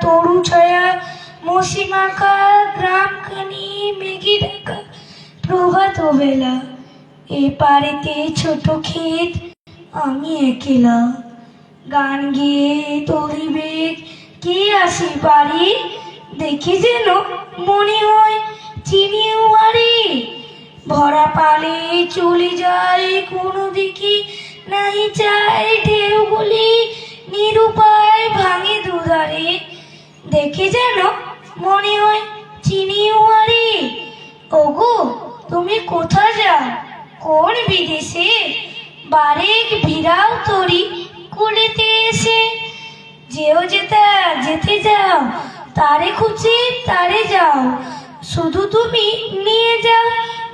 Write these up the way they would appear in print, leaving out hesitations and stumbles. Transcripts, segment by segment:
তরু ছায়া মসিমাখা গ্রামখানি মেঘে ঢাকা প্রভাত বেলা, এ পাড়েতে ছোট ক্ষেত আমি একলা। গান গেয়ে তরিবে কে আসে বাড়ি, দেখে যেন মনে হয় চিনিওয়ারি। ভরা পালে চলে যায় কোনো দিকে, নাহি চায় ঢেউগুলি নিরুপায় ভাঙে দুধারে, দেখে যেন মনে হয় চিনিওয়ারি। ওগো তুমি কোথা যাও, কোন বিদেশে, বারেক ভিড়াও তরি কুলেতে এসে। যেও যেতে যাও, তারে খুঁজে তারে যাও, শুধু তুমি নিয়ে যাও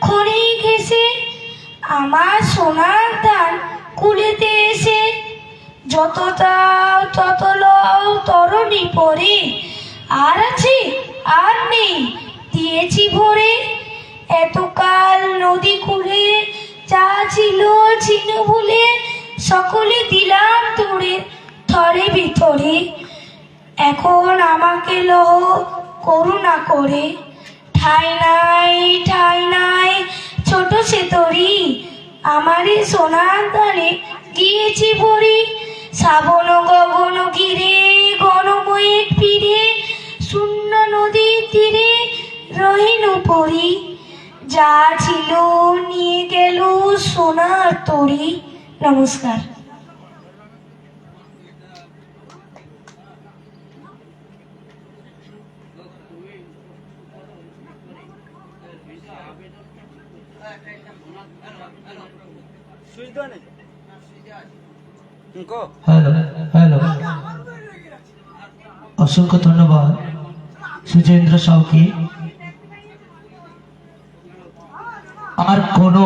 খড়ি ঘেঁষে আমার সোনার ধান কুলেতে এসে। যত দাও তত লও তরণী পরে, আর আছে আর নেই দিয়েছি ভরে। এতকাল নদী কুলে যা ছিল ছিল ভুলে, সকলে দিলাম তোরে থরে ভিতরে। এখন আমাকে লহ করুণা করে, ঠাই নাই ছোট সে তরি, আমারই সোনার ধানে গিয়েছি ভরি। শ্রাবণ গগন ঘিরে গণময়ের ফিরে, শূন্য নদীর তীরে রহিল পরি। যা ছিল নিয়ে গেল সোনার তরি। নমস্কার। হ্যালো হ্যালো, অসংখ্য ধন্যবাদ সুজেন্দ্র সাউকে। আর কোনো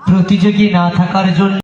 প্রতিযোগী না থাকার জন্য